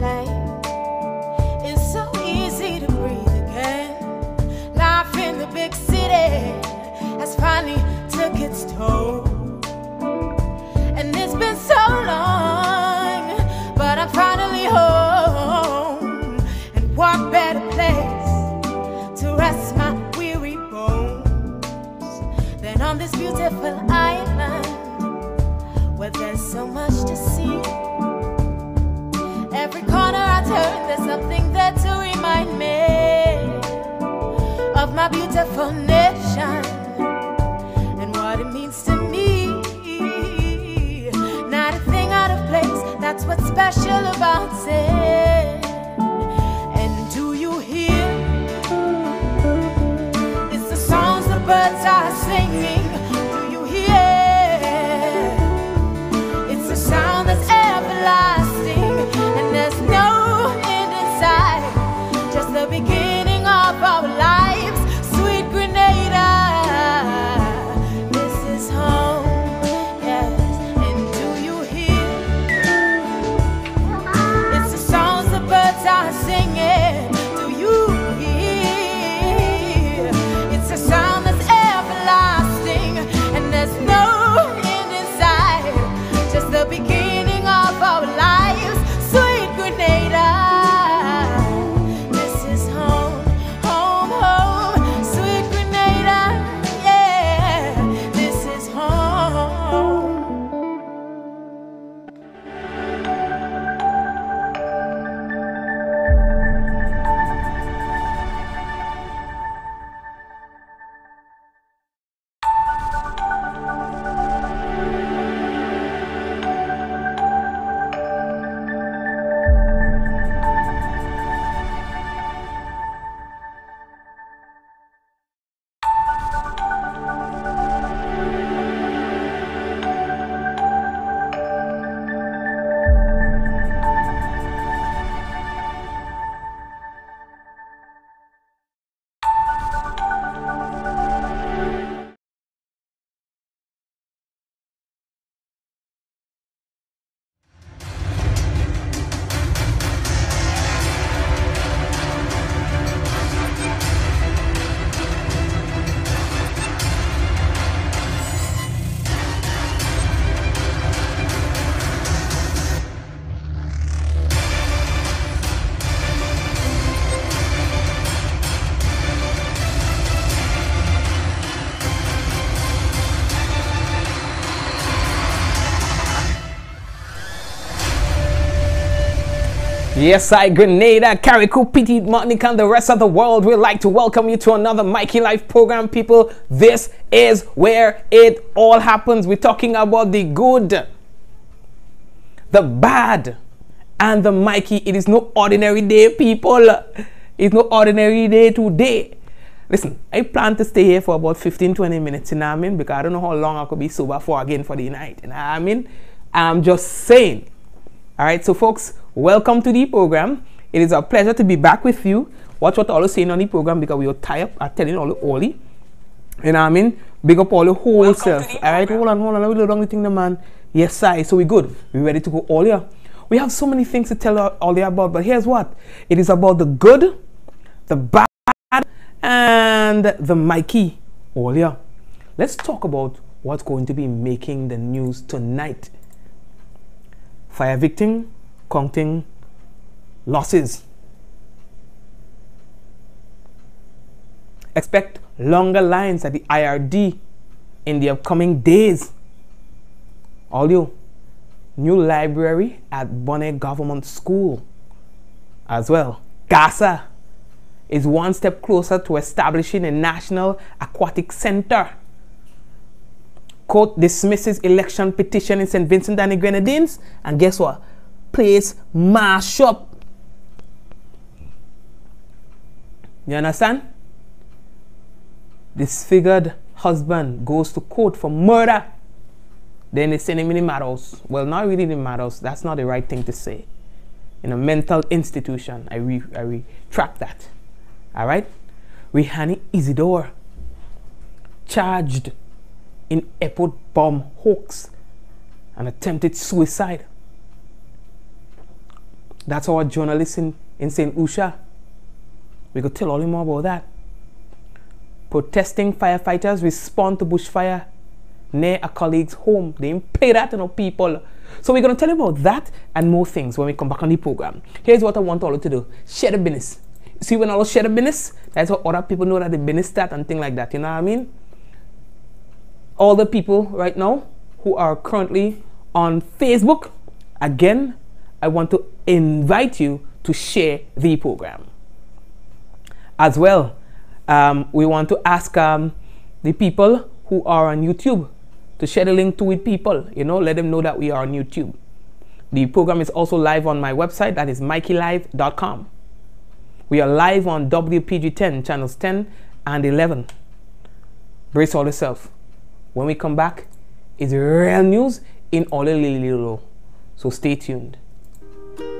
play. It's so easy to breathe again. Life in the big city has finally took its toll. And it's been so long, but I'm finally home and want a better place to rest my weary bones than on this beautiful island where there's so much to see. Every corner I turn, there's something there to remind me of my beautiful nation and what it means to me. Not a thing out of place, that's what's special about it. And do you hear? It's the songs the birds are singing. Do you hear? It's a sound that's everlasting, and there's no end in sight, just the beginning of our lives. Sweet Grenada, this is home, yes. And do you hear? It's the songs the birds are singing. Do you hear? It's a sound that's everlasting, and there's no end in sight, just the beginning of our lives. Sweet Grenada, this is home, home, home. Sweet Grenada, yeah, this is home. Yes, I, Grenada, Carriacou, Petite Martinique, and the rest of the world would like to welcome you to another Mikey Life program, people. This is where it all happens. We're talking about the good, the bad, and the Mikey. It is no ordinary day, people. It's no ordinary day today. Listen, I plan to stay here for about 15-20 minutes, you know what I mean? Because I don't know how long I could be sober for again for the night, you know what I mean? I'm just saying. All right, so folks, welcome to the program. It is a pleasure to be back with you. Watch what all is saying on the program because we are tired of telling all the Oli. You know what I mean? Big up all the whole self. All right, hold on. Let me do the thing, the man. Yes, I. So we good. We ready to go all here? We have so many things to tell all here about, but here's what. It is about the good, the bad, and the Mikey all here. Let's talk about what's going to be making the news tonight. Fire victim counting losses. Expect longer lines at the IRD in the upcoming days. Audio. New library at Bonnet Government School as well. Gaza is one step closer to establishing a national aquatic center. Court dismisses election petition in St. Vincent and the Grenadines, and guess what? Place mash up. You understand? Disfigured husband goes to court for murder. Then they send him in the madhouse. Well, not really in the madhouse. That's not the right thing to say. In a mental institution. I retract that. All right? Rihani Isidore charged in airport bomb hoax and attempted suicide. That's our journalist in St. Lucia. We could tell all you more about that. Protesting firefighters respond to bushfire near a colleague's home. They didn't pay that to no people. So we're going to tell you about that and more things when we come back on the program. Here's what I want all of you to do. Share the business. See, when all share the business, that's how other people know that the business start and things like that. You know what I mean? All the people right now who are currently on Facebook, again, I want to invite you to share the program. As well, we want to ask the people who are on YouTube to share the link to with people. You know, let them know that we are on YouTube. The program is also live on my website, that is mikeylive.com. We are live on WPG10, channels 10 and 11. Brace all yourself. When we come back, it's real news in all the little. So stay tuned.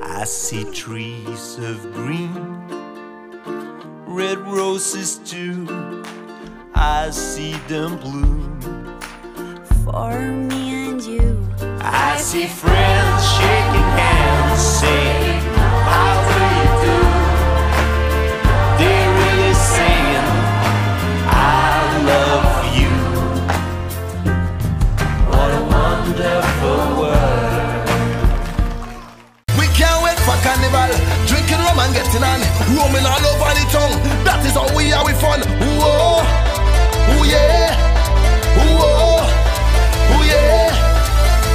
I see trees of green, red roses too. I see them bloom for me and you. I see friends shaking hands, saying, how do you do? They're really saying, I love you. What a wonderful world. We can't wait for carnival, drinking rum and getting on, roaming all over the tongue. That is how we are with fun. Whoa, ooh yeah, whoa, ooh yeah.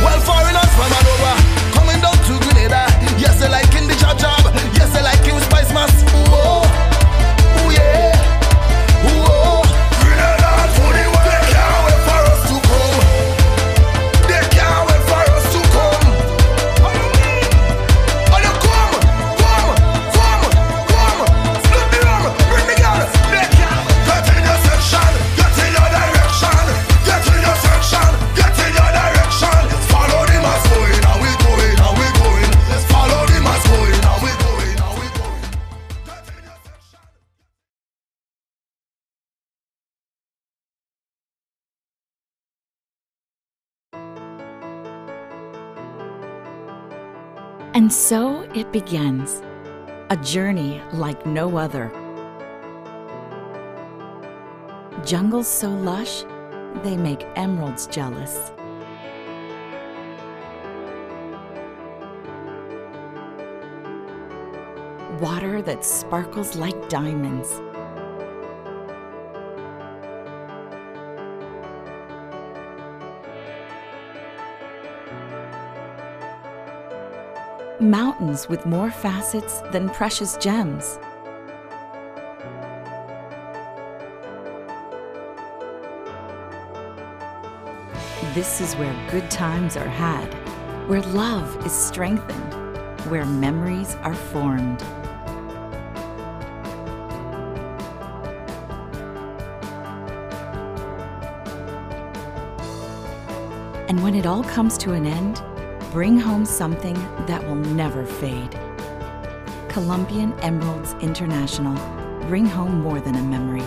Well, foreigners from all over, coming down to Grenada. Yes, they like in the job. Yes, they like in Spice Mass. Whoa, ooh yeah, whoa. Grenada to the world. They can't wait for us to come. They can't wait for us to come. Oh, you come. Split the rum, bring the gun. They can't. Get in your section, get in your direction. Get in your section, get in your direction. Follow the mass going, and we going, and we going. Let's follow the mass going, and we going, and we going. Get in your section. And so it begins, a journey like no other. Jungles so lush, they make emeralds jealous. Water that sparkles like diamonds. Mountains with more facets than precious gems. This is where good times are had, where love is strengthened, where memories are formed. And when it all comes to an end, bring home something that will never fade. Colombian Emeralds International. Bring home more than a memory.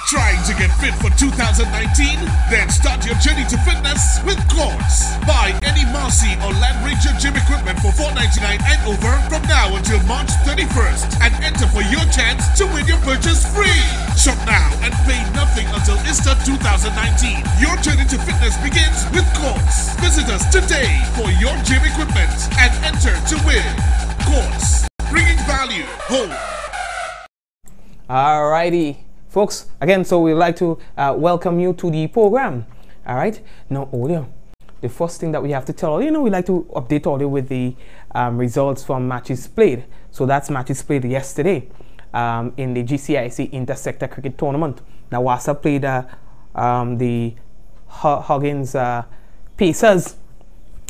Trying to get fit for 2019? Then start your journey to fitness with Quartz. Buy any Marcy or Land Ranger gym equipment for $4.99 and over from now until March 31st and enter for your chance to win your purchase free. Shop now and pay nothing until Easter 2019. Your journey to fitness begins with Quartz. Visit us today for your gym equipment and enter to win. Quartz, bringing value home. Alrighty. Folks, again, so we'd like to welcome you to the program. All right. Now, audio. The first thing that we have to tell we like to update audio with the results from matches played. So that's matches played yesterday in the GCIC Intersector Cricket Tournament. Now, Wasa played the Huggins Pacers.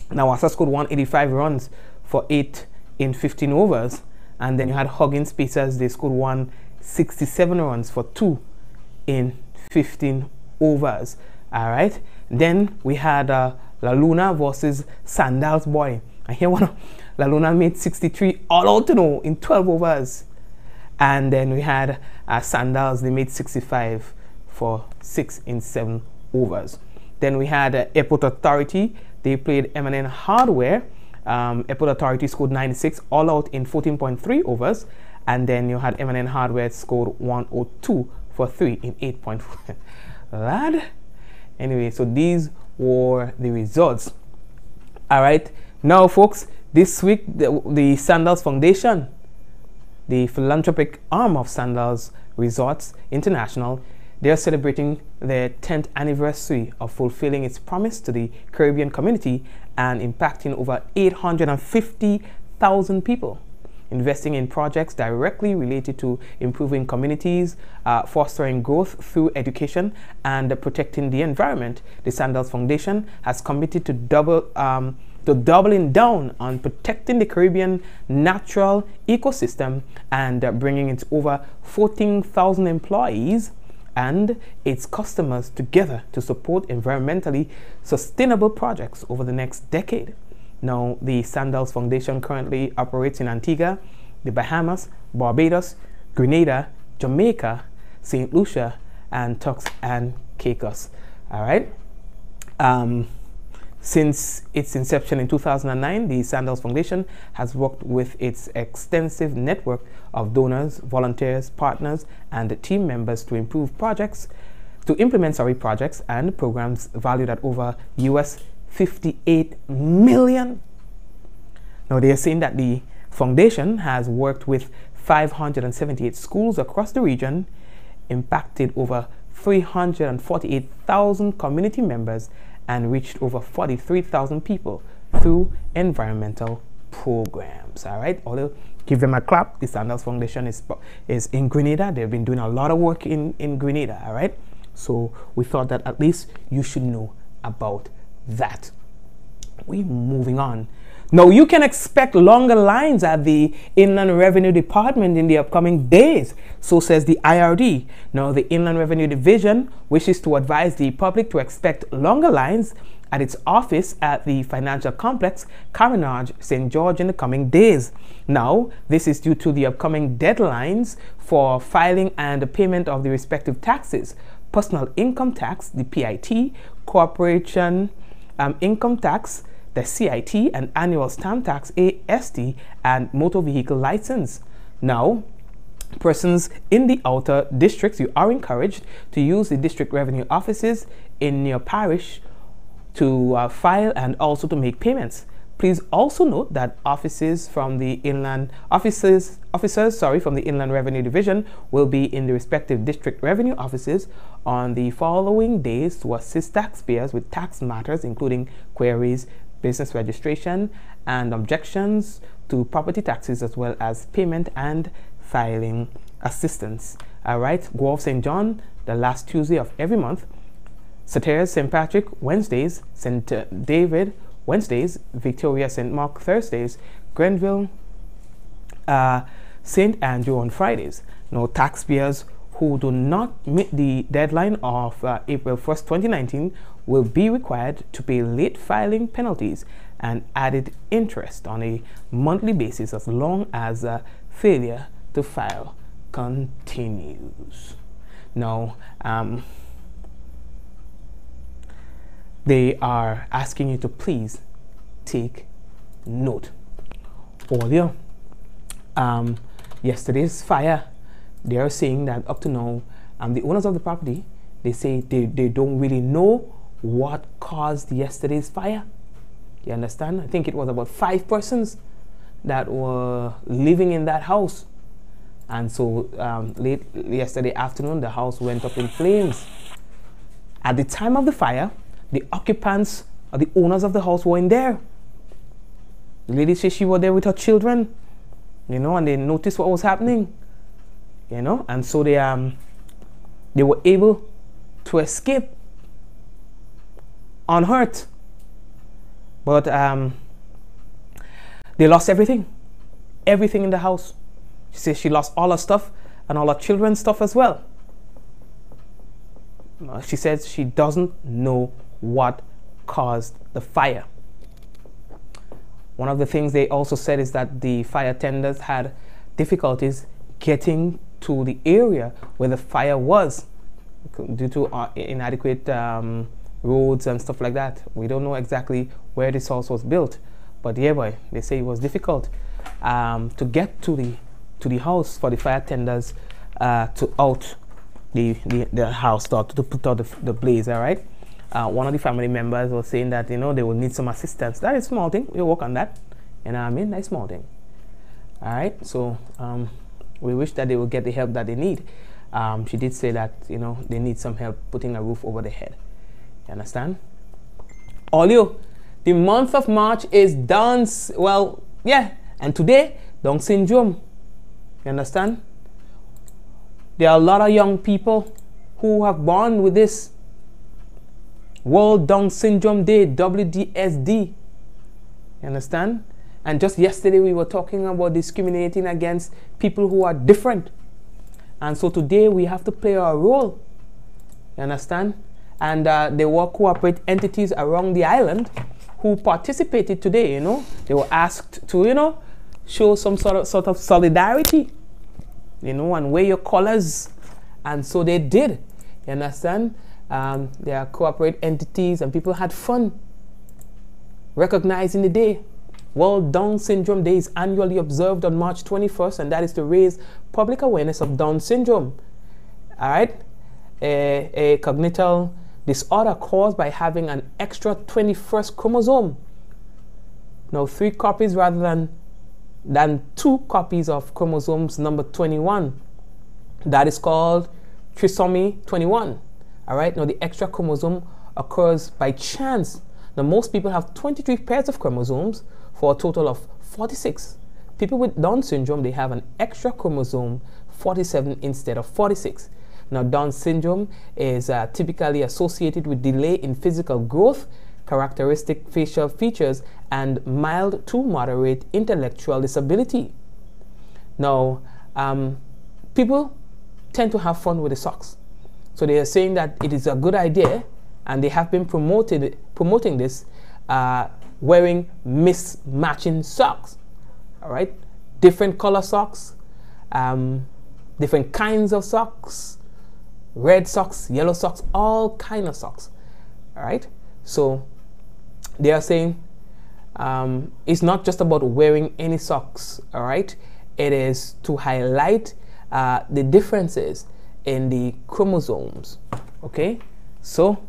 Now, Wasa scored 185 runs for 8 in 15 overs. And then you had Huggins Pacers, they scored 167 runs for 2 in 15 overs. All right. Then we had La Luna versus Sandals Boy. And here La Luna made 63 all out in 12 overs. And then we had Sandals, they made 65 for 6 in 7 overs. Then we had Airport Authority. They played M&N Hardware. Airport Authority scored 96 all out in 14.3 overs. And then you had M&N Hardware scored 102 for 3 in 8.4. Lad. Anyway, so these were the results. All right. Now, folks, this week, the Sandals Foundation, the philanthropic arm of Sandals Resorts International, they are celebrating their 10th anniversary of fulfilling its promise to the Caribbean community and impacting over 850,000 people, investing in projects directly related to improving communities, fostering growth through education, and protecting the environment. The Sandals Foundation has committed to doubling down on protecting the Caribbean natural ecosystem and bringing its over 14,000 employees and its customers together to support environmentally sustainable projects over the next decade. Now, the Sandals Foundation currently operates in Antigua, the Bahamas, Barbados, Grenada, Jamaica, St. Lucia, and Turks and Caicos. All right. Since its inception in 2009, the Sandals Foundation has worked with its extensive network of donors, volunteers, partners, and team members to implement projects and programs valued at over US 58 million. Now, they are saying that the foundation has worked with 578 schools across the region, impacted over 348,000 community members, and reached over 43,000 people through environmental programs. All right, although give them a clap. The Sandals Foundation is in Grenada. They've been doing a lot of work in Grenada. All right, so we thought that at least you should know about that. We're moving on. Now, you can expect longer lines at the Inland Revenue Department in the upcoming days, so says the IRD. Now, the Inland Revenue Division wishes to advise the public to expect longer lines at its office at the Financial Complex, Carenage, St. George in the coming days. Now, this is due to the upcoming deadlines for filing and the payment of the respective taxes: personal income tax, the PIT, corporation income tax, the CIT, and annual stamp tax, AST, and motor vehicle license. Now, persons in the outer districts, you are encouraged to use the district revenue offices in your parish to file and also to make payments. Please also note that officers from the Inland Revenue Division will be in the respective district revenue offices on the following days to assist taxpayers with tax matters, including queries, business registration, and objections to property taxes, as well as payment and filing assistance. All right, Guelph St. John, the last Tuesday of every month. Satires St. Patrick, Wednesdays. St. David, Wednesdays. Victoria St. Mark, Thursdays. Grenville, St. Andrew on Fridays. Now, taxpayers who do not meet the deadline of April 1st, 2019 will be required to pay late filing penalties and added interest on a monthly basis as long as failure to file continues. Now, they are asking you to please take note. Earlier, yesterday's fire, they are saying that up to now, the owners of the property, they say they don't really know what caused yesterday's fire. You understand? I think it was about 5 persons that were living in that house. And so late yesterday afternoon, the house went up in flames. At the time of the fire, the occupants or the owners of the house were in there. The lady said she was there with her children, you know, and they noticed what was happening, you know, and so they were able to escape unhurt. But they lost everything in the house. She says she lost all her stuff and all her children's stuff as well. She says she doesn't know what caused the fire. One of the things they also said is that the fire tenders had difficulties getting to the area where the fire was due to inadequate roads and stuff like that. We don't know exactly where this house was built, but yeah, boy, they say it was difficult to get to the house for the fire tenders to out the house to put out the blaze. All right. One of the family members was saying that, you know, they will need some assistance. That is a small thing. We'll work on that. You know what I mean? That's a small thing. All right. So we wish that they will get the help that they need. She did say that, you know, they need some help putting a roof over their head. You understand? Olio, the month of March is Down. Well, yeah. And today, Down syndrome. You understand? There are a lot of young people who have born with this. World Down Syndrome Day, WDSD. You understand? And just yesterday we were talking about discriminating against people who are different. And so today we have to play our role. You understand? And there were cooperative entities around the island who participated today, you know. They were asked to, you know, show some sort of solidarity, you know, and wear your colors. And so they did. You understand? There are cooperative entities and people had fun recognizing the day. World Down Syndrome Day is annually observed on March 21st, and that is to raise public awareness of Down syndrome. All right? A congenital disorder caused by having an extra 21st chromosome. Now, 3 copies rather than 2 copies of chromosomes number 21. That is called trisomy 21. All right? Now, the extra chromosome occurs by chance. Now, most people have 23 pairs of chromosomes for a total of 46. People with Down syndrome, they have an extra chromosome 47 instead of 46. Now, Down syndrome is typically associated with delay in physical growth, characteristic facial features, and mild to moderate intellectual disability. Now, people tend to have fun with the socks. So they are saying that it is a good idea, and they have been promoting this, wearing mismatching socks. All right, different color socks, different kinds of socks, red socks, yellow socks, all kind of socks. All right, so they are saying it's not just about wearing any socks. All right, it is to highlight the differences in the chromosomes. Okay, so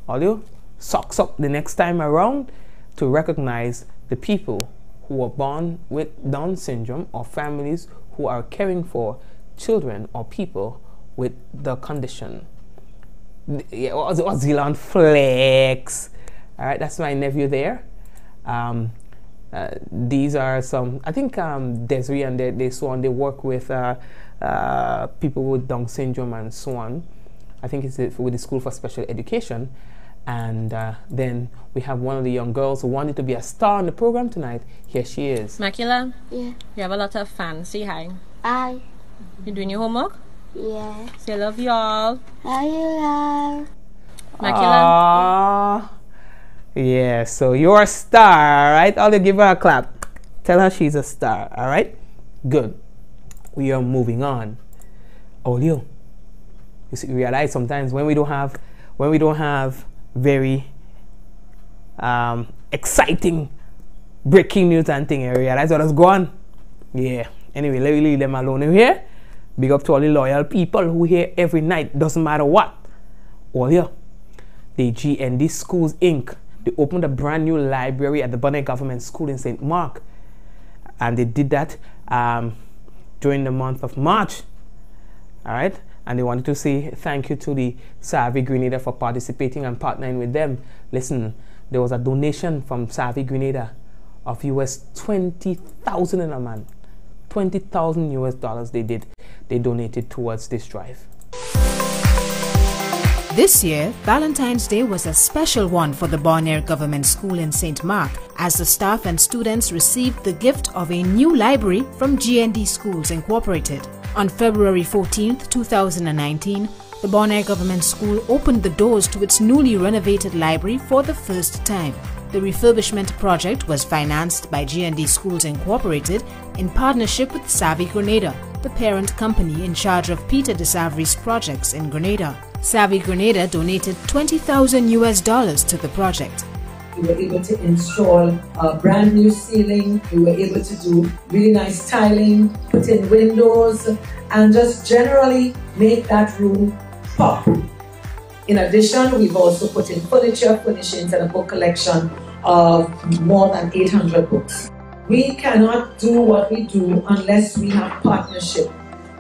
all you socks up the next time around to recognize the people who are born with Down syndrome or families who are caring for children or people with the condition. Yeah, what's Zealand Flex? All right, that's my nephew there. These are some, I think Desiree and they so on, they work with people with Down syndrome and so on. I think it's with the School for Special Education. And then we have one of the young girls who wanted to be a star on the program tonight. Here she is. Makila? Yeah. You have a lot of fans. Say hi. Hi. You doing your homework? Yeah. Say love you all. Hi, you love. Makila? Yeah, so you're a star, all right? I'll give her a clap. Tell her she's a star, all right? Good. We are moving on. Olio, you see, realize sometimes when we don't have very exciting breaking news and thing, I realize what has gone. Yeah. Anyway, let me leave them alone here. Big up to all the loyal people who hear every night, doesn't matter what. Olio, the GND Schools Inc. They opened a brand new library at the Bonnet Government School in St. Mark, and they did that during the month of March. All right, and they wanted to say thank you to the Savvy Grenada for participating and partnering with them. Listen, there was a donation from Savvy Grenada of US 20,000 in a man, $20,000 they donated towards this drive. This year, Valentine's Day was a special one for the Bonaire Government School in St. Mark, as the staff and students received the gift of a new library from GND Schools Incorporated. On February 14, 2019, the Bonaire Government School opened the doors to its newly renovated library for the first time. The refurbishment project was financed by GND Schools Incorporated in partnership with Savvy Grenada, the parent company in charge of Peter de Savry's projects in Grenada. Savvy Grenada donated $20,000 to the project. We were able to install a brand new ceiling. We were able to do really nice tiling, put in windows, and just generally make that room pop. In addition, we've also put in furniture, furnishings, and a book collection of more than 800 books. We cannot do what we do unless we have partnership.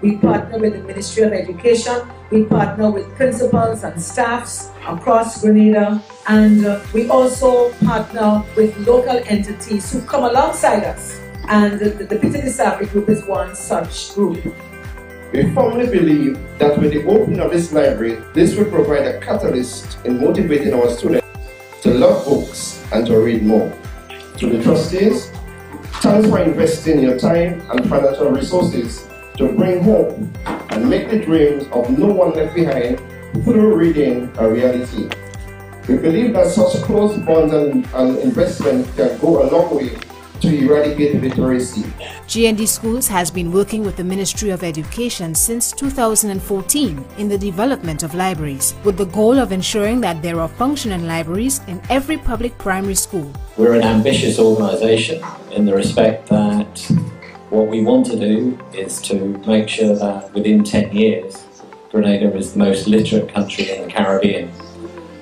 We partner with the Ministry of Education, we partner with principals and staffs across Grenada, and we also partner with local entities who come alongside us. And the Peter de Savry Group is one such group. We firmly believe that with the opening of this library, this will provide a catalyst in motivating our students to love books and to read more. To the trustees, thanks for investing your time and financial resources to bring hope and make the dreams of no one left behind through reading a reality. We believe that such close bonds and investment can go a long way to eradicate literacy. GND Schools has been working with the Ministry of Education since 2014 in the development of libraries, with the goal of ensuring that there are functioning libraries in every public primary school. We're an ambitious organisation in the respect that what we want to do is to make sure that within 10 years, Grenada is the most literate country in the Caribbean.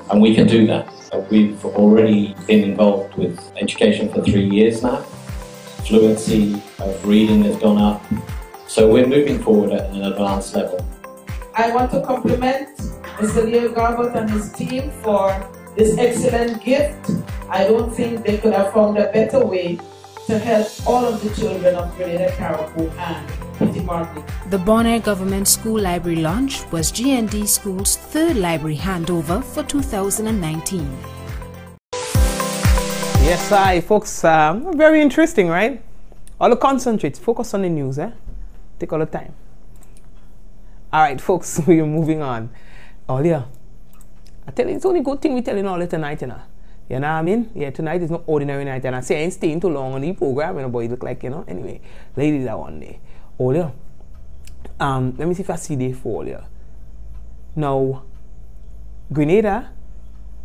And we can do that. We've already been involved with education for 3 years now. Fluency of reading has gone up. So we're moving forward at an advanced level. I want to compliment Mr. Leo Garbett and his team for this excellent gift. I don't think they could have found a better way to help all of the children of Grenada, Carriacou and Petit Martinique. The Bonaire Government School Library launch was GND School's third library handover for 2019. Yes, hi folks, very interesting, right? All the concentrate, focus on the news, take all the time. Alright folks, we are moving on. Oh yeah, I tell you, it's only good thing we telling all it tonight, you know. You know what I mean? Yeah, tonight is no ordinary night, and I say I ain't staying too long on the program, you know, but it look like, you know, anyway, ladies are one day. Oh yeah, let me see if I see day 4 here. Now, Grenada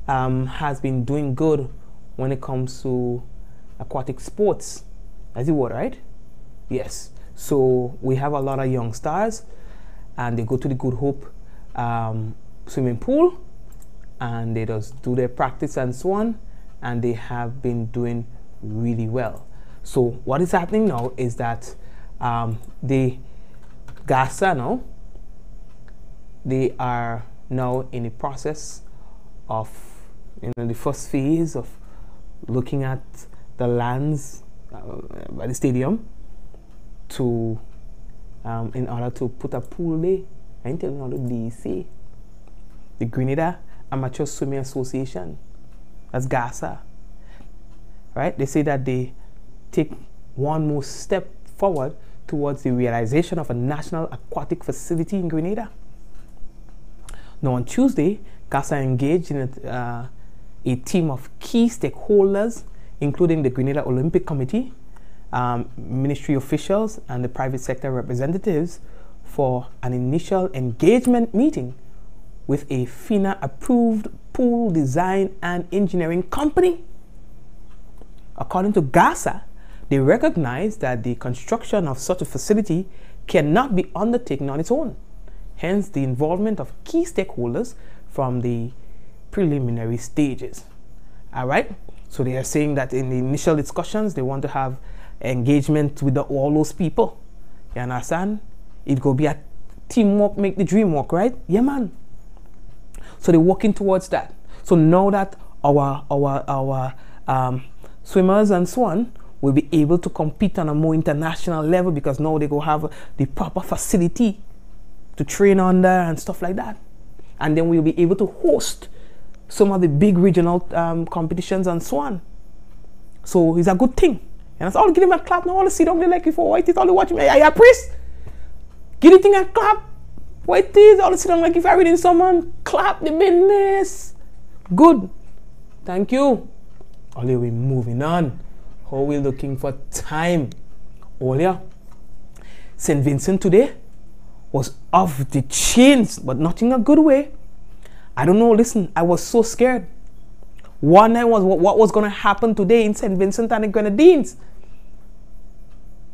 has been doing good when it comes to aquatic sports. That's the word, right? Yes. So we have a lot of young stars, and they go to the Good Hope swimming pool, and they just do their practice and so on, and they have been doing really well. So what is happening now is that the GASA now, they are now in the process of, you know, the first phase of looking at the lands by the stadium to in order to put a pool there. I ain't telling you all the DC, the Grenada Amateur Swimming Association, that's GASA, right? They say that they take one more step forward towards the realization of a national aquatic facility in Grenada. Now on Tuesday, GASA engaged in a team of key stakeholders, including the Grenada Olympic Committee, ministry officials, and the private sector representatives for an initial engagement meeting with a FINA-approved pool design and engineering company. According to GASA, they recognize that the construction of such a facility cannot be undertaken on its own. Hence, the involvement of key stakeholders from the preliminary stages. All right, so they are saying that in the initial discussions, they want to have engagement with all those people. You understand? It go be a teamwork, make the dream work, right? Yeah, man. So they're working towards that. So now that our swimmers and so on will be able to compete on a more international level, because now they go have the proper facility to train under and stuff like that. And then we'll be able to host some of the big regional competitions and so on. So it's a good thing. And that's all. Give him a clap now. All the sit down there like before. White is all the watch me. I priest. Give the thing a clap. White is all the sit down like if I reading someone. Clap the business. Good. Thank you. Only we moving on. How we looking for time? Earlier, St. Vincent today was off the chains, but not in a good way. I don't know, listen, I was so scared. One night was what was going to happen today in St. Vincent and the Grenadines.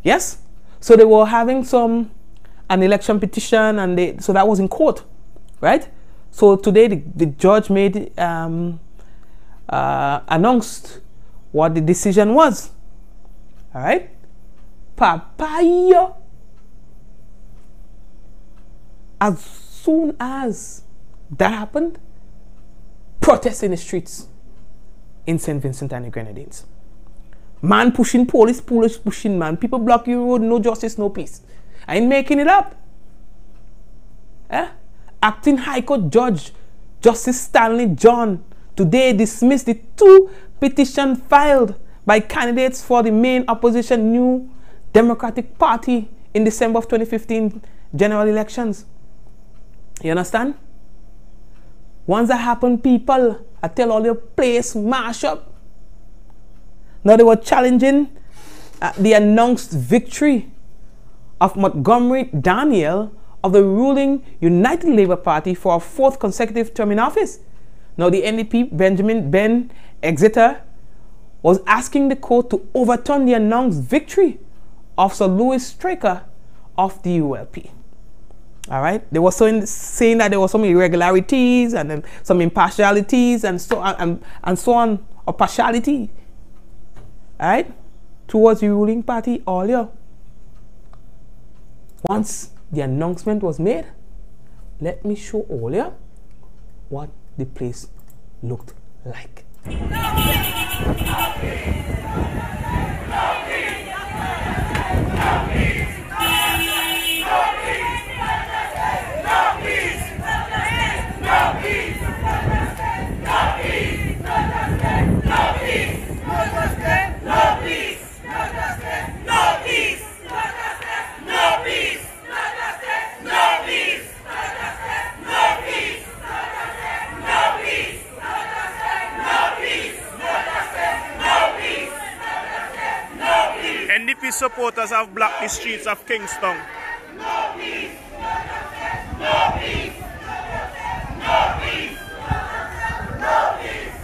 Yes? So they were having an election petition, and so that was in court, right? So today the judge made announced what the decision was. All right? Papaya. As soon as that happened, protests in the streets in St. Vincent and the Grenadines. Man pushing police pushing man. People blocking the road, no justice, no peace. I ain't making it up. Acting High Court Judge Justice Stanley John today dismissed the 2 petitions filed by candidates for the main opposition New Democratic Party in December of 2015 general elections. You understand? Once that happened, people, I tell all your place mash up. Now they were challenging the announced victory of Montgomery Daniel of the ruling United Labour Party for a 4th consecutive term in office. Now the NDP Benjamin Ben Exeter was asking the court to overturn the announced victory of Sir Louis Straker of the ULP. All right, they were saying that there were some irregularities and then some impartialities and so on, or partiality. All right, towards the ruling party earlier. Once the announcement was made, let me show earlier what the place looked like. NDP supporters have blocked the streets of Kingston. No peace, no peace, no peace, no peace,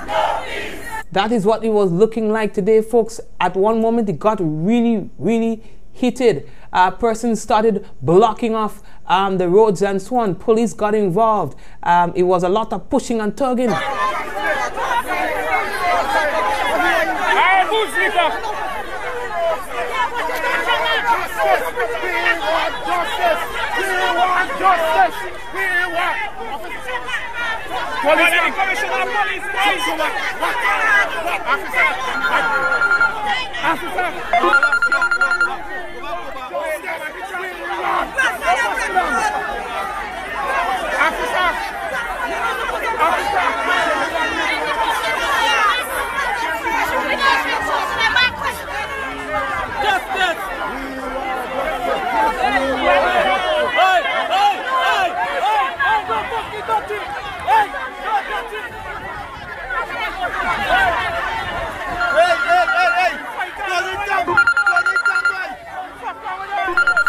no peace. That is what it was looking like today, folks. At one moment, it got really, really heated. Persons started blocking off the roads and so on. Police got involved. It was a lot of pushing and tugging.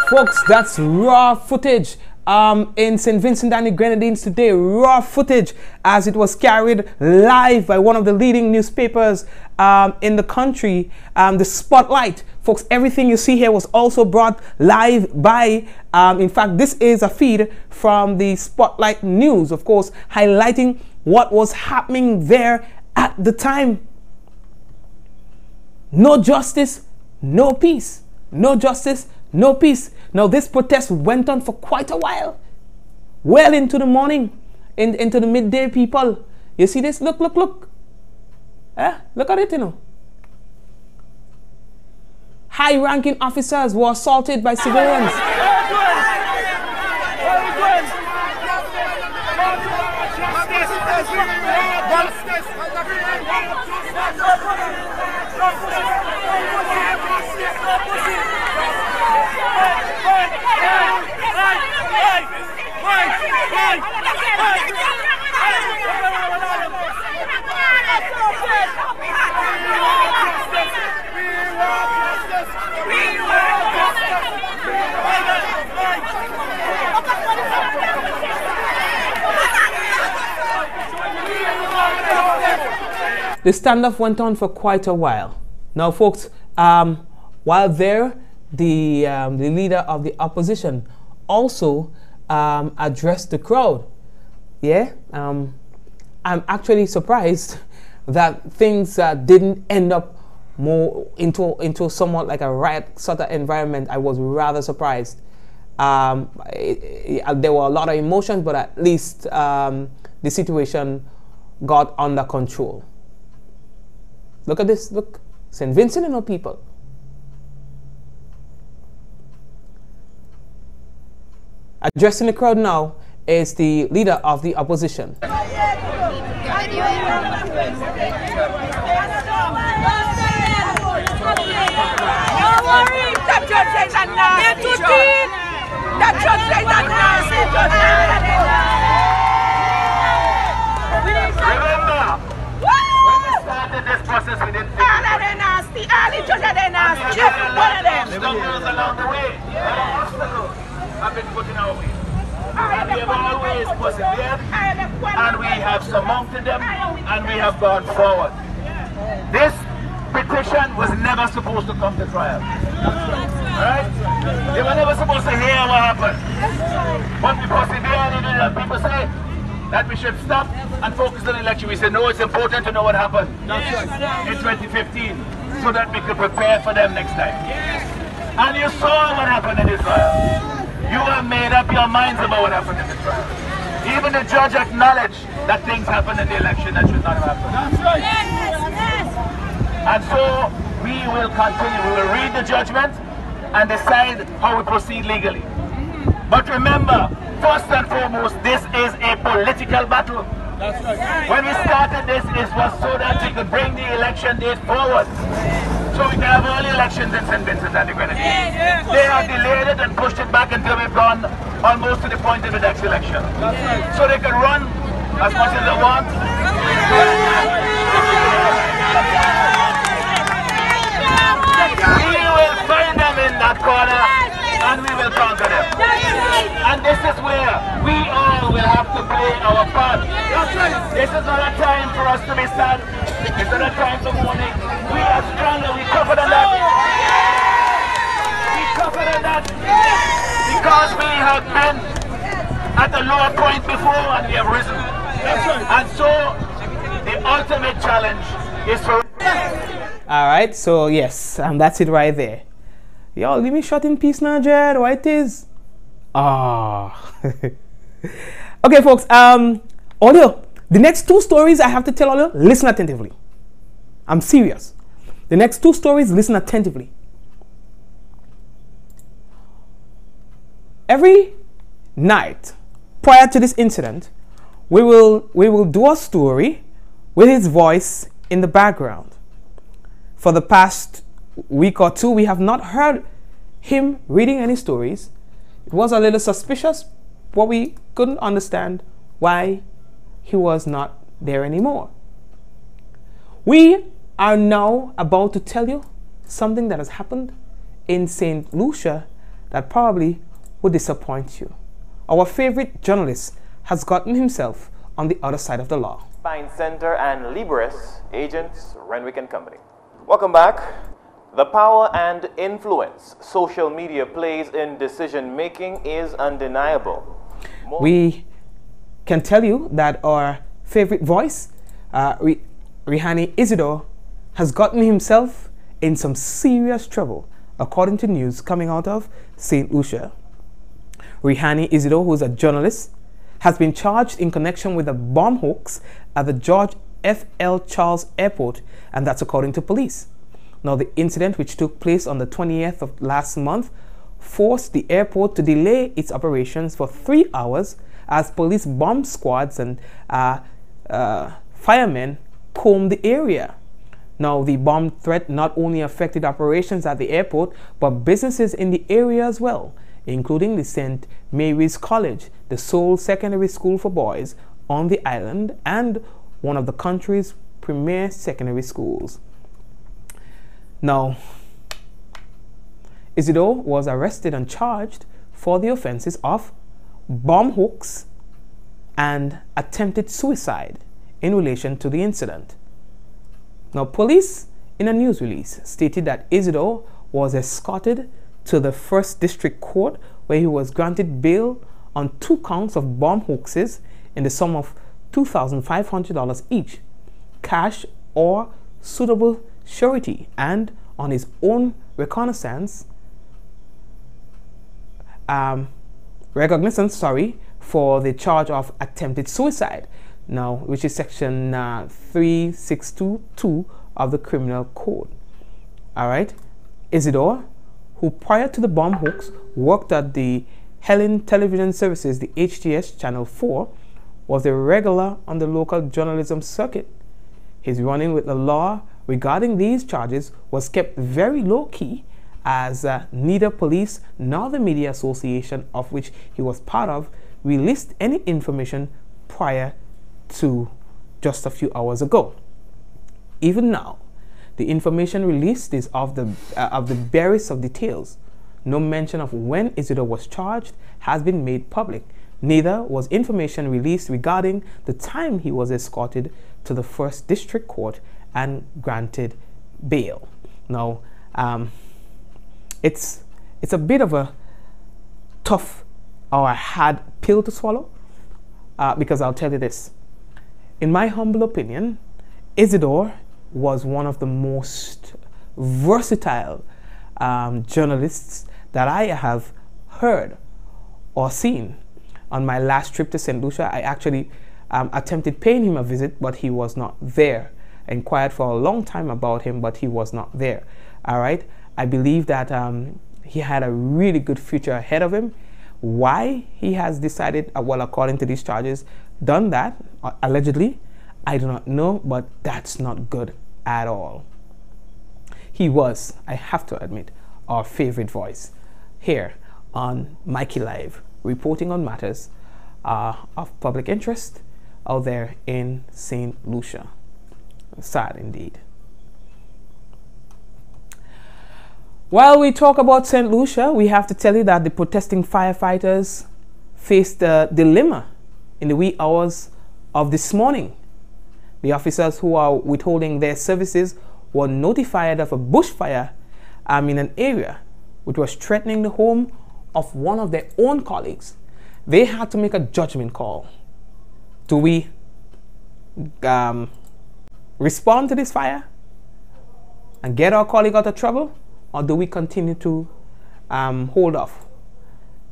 Folks, that's raw footage in St. Vincent and the Grenadines today. Raw footage as it was carried live by one of the leading newspapers in the country, the Spotlight. Folks, everything you see here was also brought live by, in fact, this is a feed from the Spotlight News, of course, highlighting what was happening there at the time. No justice, no peace. No justice, no peace. Now this protest went on for quite a while, well into the morning, into the midday, people. You see this? Look, look, look. Look at it, you know. High-ranking officers were assaulted by civilians. The standoff went on for quite a while. Now, folks, while there, the leader of the opposition also addressed the crowd. Yeah, I'm actually surprised that things didn't end up more into somewhat like a riot sort of environment. I was rather surprised. There were a lot of emotions, but at least the situation got under control. Look at this. Look, St. Vincent and our people. Addressing the crowd now is the leader of the opposition. This process we didn't all of them nasty, all the judges are nasty, every one of them. Stumbles along the way, obstacles have been put in our way. And we have always persevered, and we have surmounted them, and we have gone forward. This petition was never supposed to come to trial. Right? They were never supposed to hear what happened. But we persevered, and people say that we should stop and focus on the election. We said, no, it's important to know what happened in 2015 so that we could prepare for them next time. And you saw what happened in Israel. You have made up your minds about what happened in Israel. Even the judge acknowledged that things happened in the election that should not have happened. And so we will continue. We will read the judgment and decide how we proceed legally. But remember, first and foremost, this is a political battle. That's right. When we started this, it was so that we could bring the election date forward. So we can have early elections in St. Vincent and the Grenadines. They have delayed it and pushed it back until we've gone almost to the point of the next election. That's right. So they could run as much as they want. We will find them in that corner, and we will conquer them. And this is where we all will have to play our part. This is not a time for us to be sad. It's not a time for mourning. We are stronger. We tougher than that. We tougher than that. Because we have been at a lower point before and we have risen. And so the ultimate challenge is for... Alright, so yes, that's it right there. Y'all, leave me shut in peace now, Jed. Why it is? Ah. Okay, folks. Audio. The next two stories I have to tell all you, listen attentively. I'm serious. The next two stories, listen attentively. Every night prior to this incident, we will do a story with his voice in the background. For the past week or two, we have not heard him reading any stories. It was a little suspicious, but we couldn't understand why he was not there anymore. We are now about to tell you something that has happened in St. Lucia that probably would disappoint you. Our favorite journalist has gotten himself on the other side of the law. Spine Center and Libris, agents, Renwick and Company. Welcome back. The power and influence social media plays in decision making is undeniable. We can tell you that our favorite voice, Rihani Isidore, has gotten himself in some serious trouble, according to news coming out of St. Lucia. Rihani Isidore, who is a journalist, has been charged in connection with a bomb hoax at the George F.L. Charles Airport, and that's according to police. Now, the incident, which took place on the 20th of last month, forced the airport to delay its operations for 3 hours as police bomb squads and firemen combed the area. Now, the bomb threat not only affected operations at the airport, but businesses in the area as well, including the St. Mary's College, the sole secondary school for boys on the island, and one of the country's premier secondary schools. Now, Isidore was arrested and charged for the offenses of bomb hoax and attempted suicide in relation to the incident. Now, police in a news release stated that Isidore was escorted to the 1st District Court, where he was granted bail on 2 counts of bomb hoaxes in the sum of $2,500 each, cash or suitable surety, and on his own recognizance for the charge of attempted suicide, now which is section 3622 of the Criminal Code. All right, Isidore, who prior to the bomb hoax worked at the Helen Television Services, the HTS Channel 4, was a regular on the local journalism circuit. His running with the law regarding these charges was kept very low-key, as neither police nor the media association of which he was part of released any information prior to just a few hours ago. Even now, the information released is of the barest of details. No mention of when Isidore was charged has been made public. Neither was information released regarding the time he was escorted to the 1st District Court and granted bail. Now, it's a bit of a tough or a hard pill to swallow, because I'll tell you this. In my humble opinion, Isidore was one of the most versatile journalists that I have heard or seen. On my last trip to St. Lucia, I actually attempted paying him a visit, but he was not there. I inquired for a long time about him, but he was not there. All right, I believe that he had a really good future ahead of him. Why he has decided, well, according to these charges, done that, allegedly, I do not know, but that's not good at all. He was, I have to admit, our favorite voice here on Mikey Live, reporting on matters of public interest out there in St. Lucia. Sad indeed. While we talk about St. Lucia, we have to tell you that the protesting firefighters faced a dilemma in the wee hours of this morning. The officers who are withholding their services were notified of a bushfire in an area which was threatening the home of one of their own colleagues. They had to make a judgment call. Do we respond to this fire and get our colleague out of trouble, or do we continue to hold off,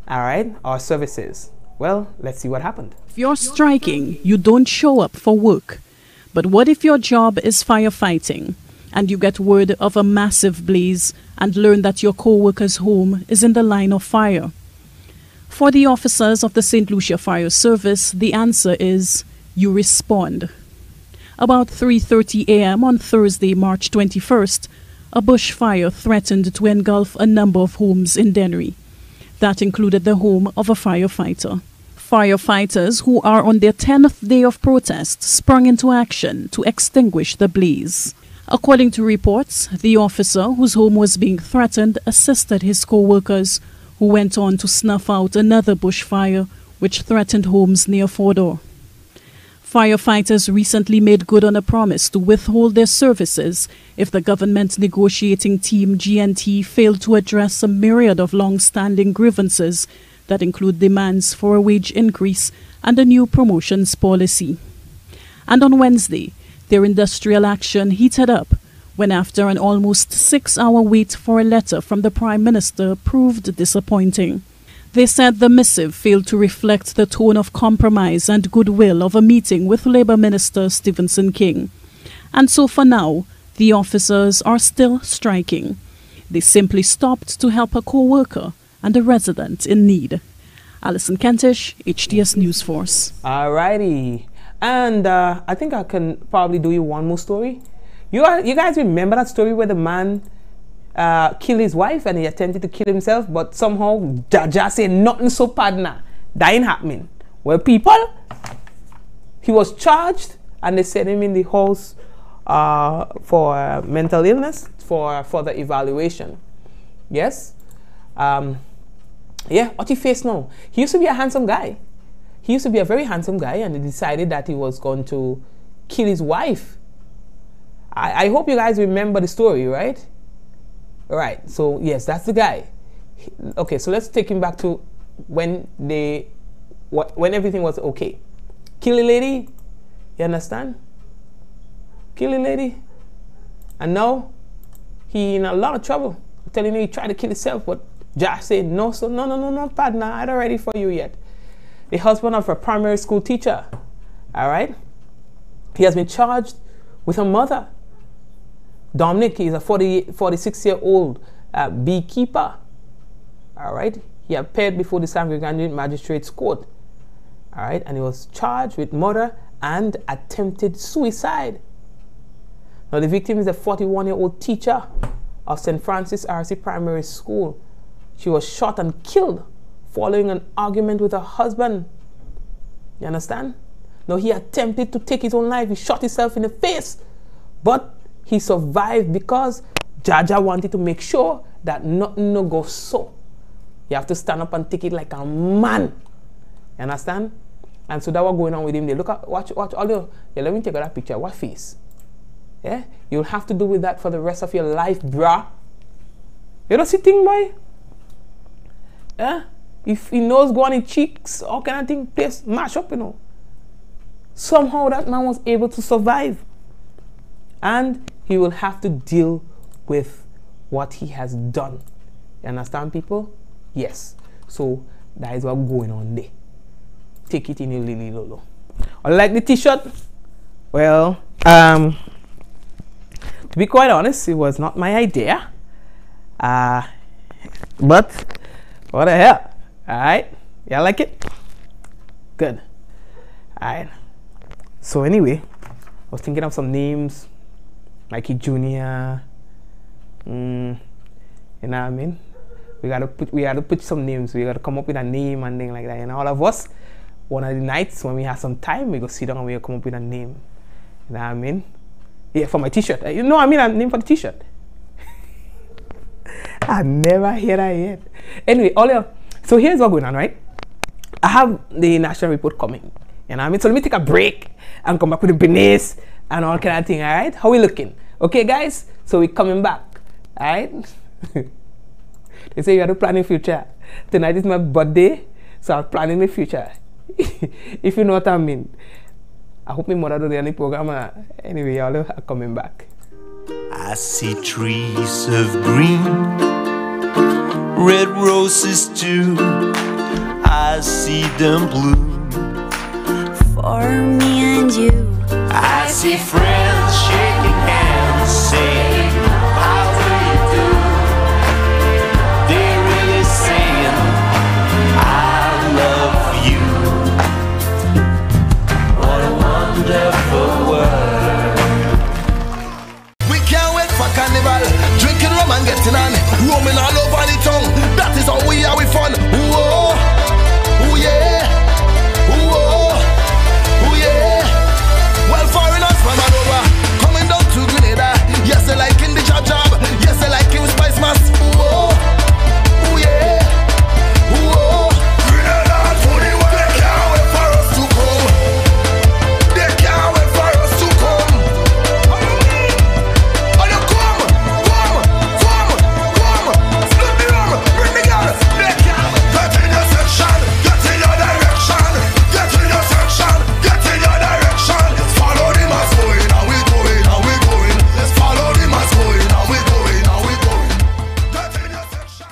all right, our services? Well, let's see what happened. If you're striking, you don't show up for work. But what if your job is firefighting and you get word of a massive blaze and learn that your co-worker's home is in the line of fire? For the officers of the St. Lucia Fire Service, the answer is you respond. About 3:30 a.m. on Thursday, March 21st, a bushfire threatened to engulf a number of homes in Dennery. That included the home of a firefighter. Firefighters, who are on their 10th day of protest, sprung into action to extinguish the blaze. According to reports, the officer whose home was being threatened assisted his co-workers, who went on to snuff out another bushfire which threatened homes near Fodor. Firefighters recently made good on a promise to withhold their services if the government negotiating team GNT failed to address a myriad of long-standing grievances that include demands for a wage increase and a new promotions policy. And on Wednesday, their industrial action heated up when, after an almost 6-hour wait for a letter from the Prime Minister, proved disappointing. They said the missive failed to reflect the tone of compromise and goodwill of a meeting with Labour Minister Stephenson King. And so for now, the officers are still striking. They simply stopped to help a co-worker and a resident in need. Alison Kentish, HTS News Force. Alrighty. And I think I can probably do you one more story. You guys remember that story where the man killed his wife and he attempted to kill himself, but somehow just say nothing so partner. That ain't happening. Well, people, he was charged and they sent him in the house for mental illness for further evaluation. Yes. Yeah, what he faced now? He used to be a handsome guy. He used to be a very handsome guy, and he decided that he was going to kill his wife. I hope you guys remember the story, right? Right. So yes, that's the guy. Okay, so let's take him back to when everything was okay. Kill a lady, you understand? Kill a lady, and now he in a lot of trouble. I'm telling you, he tried to kill himself, but Josh said no. So no, partner, I'm not ready for you yet. The husband of a primary school teacher. All right, he has been charged with a murder. Dominic, he's a 46-year-old beekeeper. All right, he appeared before the San Gregorio Magistrates Court. All right, and he was charged with murder and attempted suicide. Now, the victim is a 41-year-old teacher of St. Francis RC Primary School. She was shot and killed following an argument with her husband. You understand? Now, he attempted to take his own life. He shot himself in the face, but he survived because Jaja wanted to make sure that nothing no go so. You have to stand up and take it like a man. You understand? And so that was going on with him. They look at, watch all the, yeah, let me take that picture. What face? Yeah? You'll have to do with that for the rest of your life, bruh. You don't see thing, boy? Yeah? If he nose go on his cheeks, all kind of thing, place mash up, you know. Somehow that man was able to survive. And he will have to deal with what he has done. You understand, people? Yes. So that is what's going on there. Take it in your lily lolo. Unlike the t-shirt, well, to be quite honest, it was not my idea. But what the hell? Alright? Y'all like it? Good. Alright. So anyway, I was thinking of some names. Mikey Jr. You know what I mean? We gotta put some names. We gotta come up with a name and thing like that. And all of us, one of the nights when we have some time, we go sit down and we come up with a name. You know what I mean? Yeah, for my t-shirt. You know what I mean? A name for the t-shirt. I never hear that yet. Anyway, so here's what's going on, right? I have the national report coming. You know what I mean? So let me take a break and come back with the business and all kind of thing, all right? How we looking? Okay, guys? So we're coming back, all right? They say you have to plan in future. Tonight is my birthday, so I'm planning the future. If you know what I mean. I hope my mother don't do any program. Anyway, y'all are coming back. I see trees of green, red roses too. I see them bloom for me and you. I see friends shaking hands, saying, how do you do? They're really saying, I love you. What a wonderful world. We can't wait for carnival, drinking rum and getting on, roaming all over the tongue. That is how we are, we fun. Whoa, ooh yeah, whoa, ooh yeah. Well, foreigners from all over, coming down to Grenada. Yes, they like in the job. Yes, they like in Spice Mass. Whoa, ooh yeah, whoa. Grenada to the world. They can't wait for us to come. They can't wait for us to come. Oh, you come. Split the rum, bring the gun. They can't get in your section, get in your direction, get in your section, get in your direction. Follow the mass going, and we going, and we going. Let's follow the mass going, and we going, and we going. Get in your section.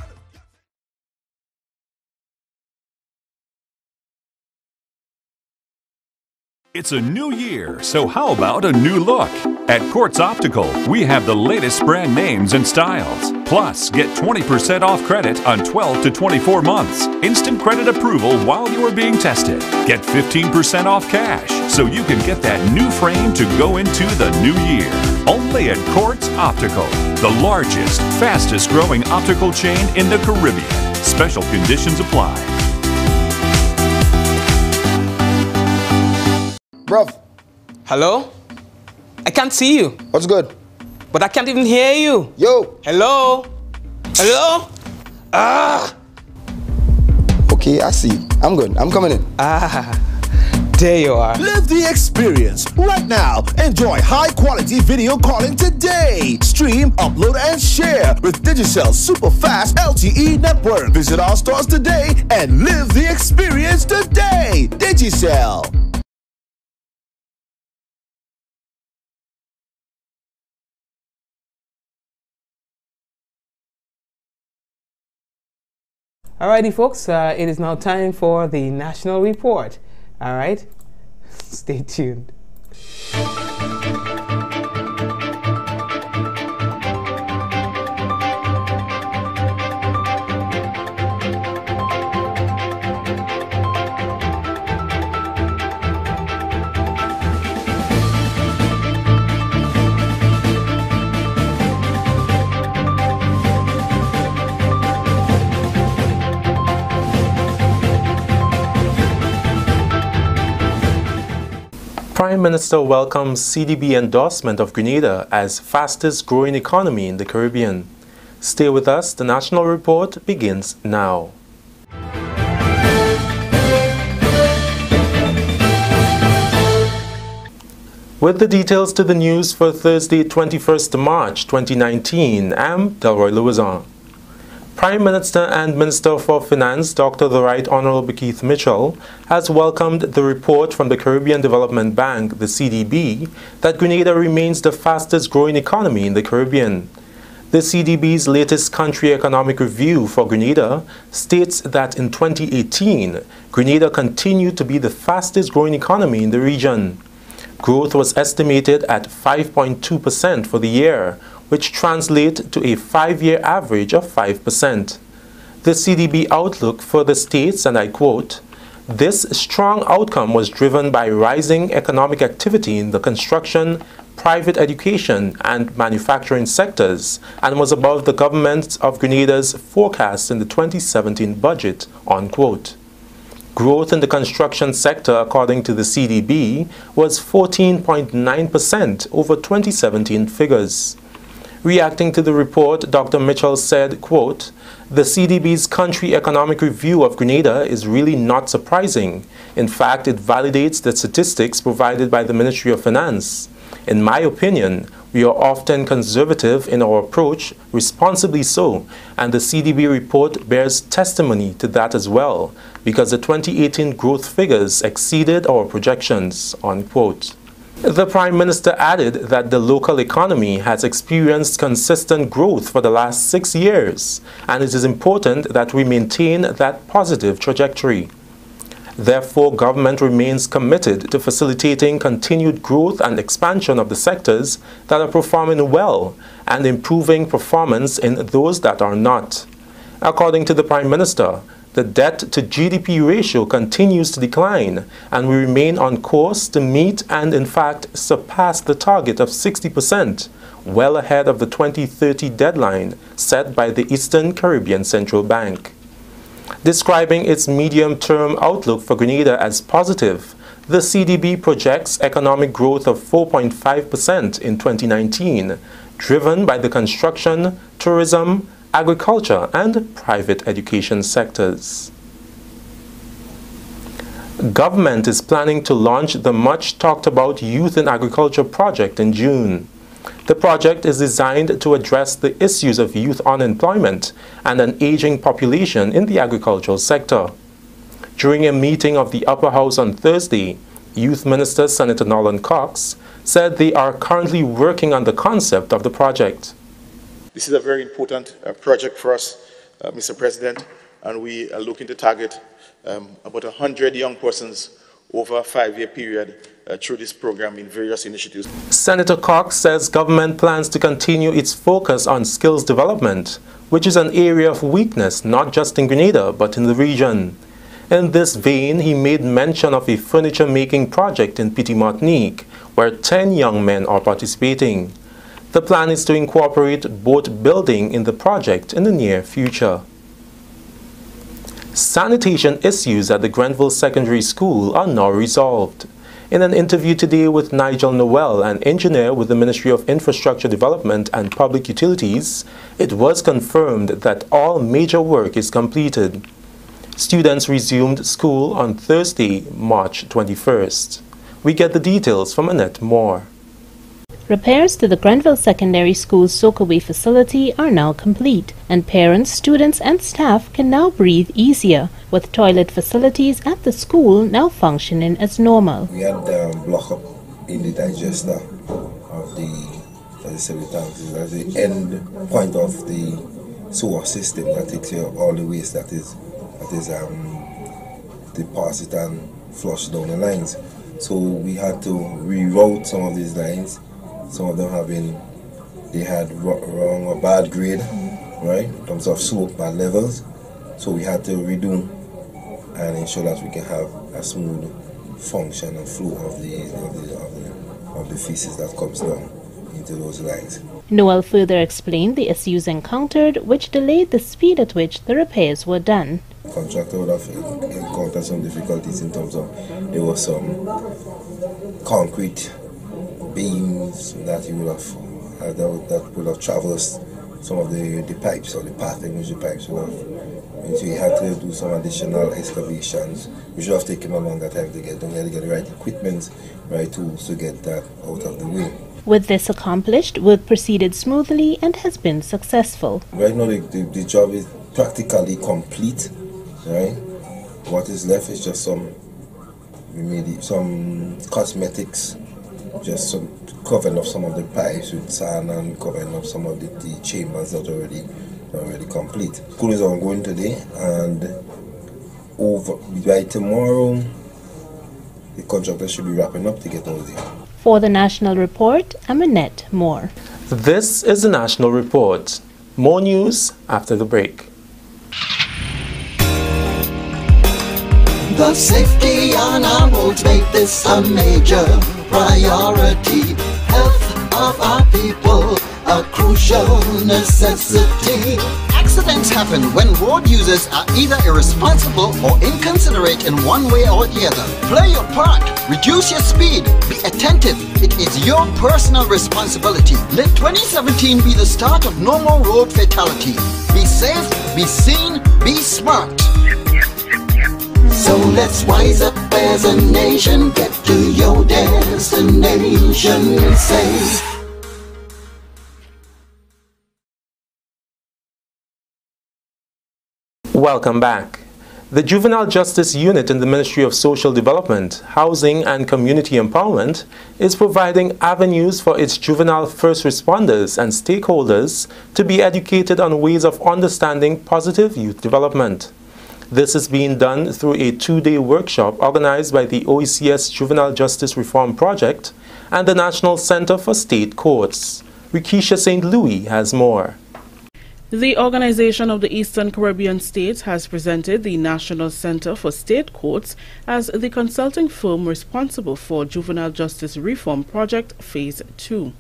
It's a new year, so how about a new look? At Quartz Optical, we have the latest brand names and styles. Plus, get 20% off credit on 12 to 24 months. Instant credit approval while you are being tested. Get 15% off cash, so you can get that new frame to go into the new year. Only at Quartz Optical, the largest, fastest growing optical chain in the Caribbean. Special conditions apply. Bruv. Hello? I can't see you. What's good? But I can't even hear you. Yo. Hello? Hello? Ah! Okay, I see. I'm good. I'm coming in. Ah. There you are. Live the experience right now. Enjoy high-quality video calling today. Stream, upload, and share with Digicel's super fast LTE network. Visit our stores today and live the experience today. Digicel. Alrighty, folks, it is now time for the national report. Alright, stay tuned. Prime Minister welcomes CDB endorsement of Grenada as fastest growing economy in the Caribbean. Stay with us, the national report begins now. With the details to the news for Thursday, 21st March 2019, I'm Delroy Louison. Prime Minister and Minister for Finance, Dr. the Right Honorable Keith Mitchell, has welcomed the report from the Caribbean Development Bank, the CDB, that Grenada remains the fastest growing economy in the Caribbean. The CDB's latest country economic review for Grenada states that in 2018, Grenada continued to be the fastest growing economy in the region. Growth was estimated at 5.2% for the year, which translates to a 5-year average of 5%. The CDB outlook further states, and I quote, "This strong outcome was driven by rising economic activity in the construction, private education, and manufacturing sectors, and was above the government of Grenada's forecast in the 2017 budget," unquote. Growth in the construction sector, according to the CDB, was 14.9% over 2017 figures. Reacting to the report, Dr. Mitchell said, quote, "The CDB's country economic review of Grenada is really not surprising. In fact, it validates the statistics provided by the Ministry of Finance. In my opinion, we are often conservative in our approach, responsibly so, and the CDB report bears testimony to that as well, because the 2018 growth figures exceeded our projections," unquote. The Prime Minister added that the local economy has experienced consistent growth for the last 6 years, and it is important that we maintain that positive trajectory. Therefore, government remains committed to facilitating continued growth and expansion of the sectors that are performing well and improving performance in those that are not. According to the Prime Minister, the debt-to-GDP ratio continues to decline, and we remain on course to meet and, in fact, surpass the target of 60%, well ahead of the 2030 deadline set by the Eastern Caribbean Central Bank. Describing its medium-term outlook for Grenada as positive, the CDB projects economic growth of 4.5% in 2019, driven by the construction, tourism, agriculture, and private education sectors. Government is planning to launch the much-talked-about Youth in Agriculture project in June. The project is designed to address the issues of youth unemployment and an aging population in the agricultural sector. During a meeting of the Upper House on Thursday, Youth Minister Senator Nolan Cox said they are currently working on the concept of the project. This is a very important project for us, Mr. President, and we are looking to target about 100 young persons over a 5-year period through this program in various initiatives. Senator Cox says government plans to continue its focus on skills development, which is an area of weakness not just in Grenada but in the region. In this vein, he made mention of a furniture-making project in Petit Martinique, where 10 young men are participating. The plan is to incorporate boat building in the project in the near future. Sanitation issues at the Grenville Secondary School are now resolved. In an interview today with Nigel Noel, an engineer with the Ministry of Infrastructure Development and Public Utilities, it was confirmed that all major work is completed. Students resumed school on Thursday, March 21st. We get the details from Annette Moore. Repairs to the Grenville Secondary School's soakaway facility are now complete, and parents, students and staff can now breathe easier, with toilet facilities at the school now functioning as normal. We had block up in the digester of the sewer tanks. That's the end point of the sewer system that takes care of all the waste that is deposited and flushed down the lines. So we had to reroute some of these lines. Some of them they had wrong or bad grade, right, in terms of slope and levels. So we had to redo and ensure that we can have a smooth function and flow of the feces that comes down into those lines. Noel further explained the issues encountered, which delayed the speed at which the repairs were done. The contractor would have encountered some difficulties in terms of there was some concrete beams that you would have that would have traversed some of the pipes or the path in which the pipes would have. And so you had to do some additional excavations, which would have taken a longer time to get done. You had to get the right equipment, right tools to get that out of the way. With this accomplished, work proceeded smoothly and has been successful. Right now the job is practically complete, right? What is left is just some cosmetics, just some covering up some of the pipes with sand and covering up some of the chambers that are already complete. School is ongoing today, and by tomorrow the contractor should be wrapping up to get over there. For the National Report, I'm Annette Moore. This is the National Report. More news after the break. The safety on our roads make this a major priority. Health of our people, a crucial necessity. Accidents happen when road users are either irresponsible or inconsiderate in one way or the other. Play your part. Reduce your speed. Be attentive. It is your personal responsibility. Let 2017 be the start of no more road fatalities. Be safe, be seen, be smart. So let's wise up as a nation. Get to your destination safe. Welcome back. The Juvenile Justice Unit in the Ministry of Social Development, Housing and Community Empowerment is providing avenues for its juvenile first responders and stakeholders to be educated on ways of understanding positive youth development. This is being done through a 2-day workshop organized by the OECS Juvenile Justice Reform Project and the National Center for State Courts. Rikisha St. Louis has more. The Organization of the Eastern Caribbean States has presented the National Center for State Courts as the consulting firm responsible for Juvenile Justice Reform Project Phase 2.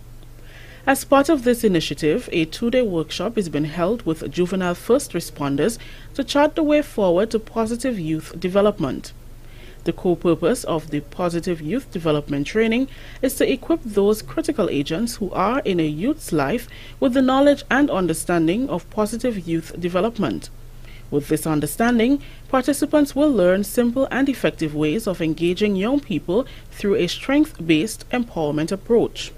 As part of this initiative, a 2-day workshop is being held with juvenile first responders to chart the way forward to positive youth development. The core purpose of the Positive Youth Development Training is to equip those critical agents who are in a youth's life with the knowledge and understanding of positive youth development. With this understanding, participants will learn simple and effective ways of engaging young people through a strength-based empowerment approach.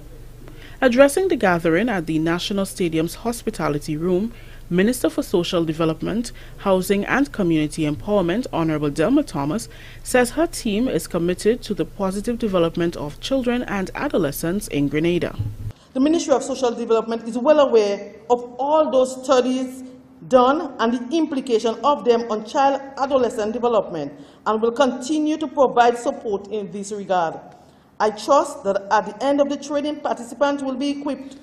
Addressing the gathering at the National Stadium's Hospitality Room, Minister for Social Development, Housing and Community Empowerment, Honorable Delma Thomas, says her team is committed to the positive development of children and adolescents in Grenada. The Ministry of Social Development is well aware of all those studies done and the implication of them on child-adolescent development and will continue to provide support in this regard. I trust that at the end of the training, participants will be equipped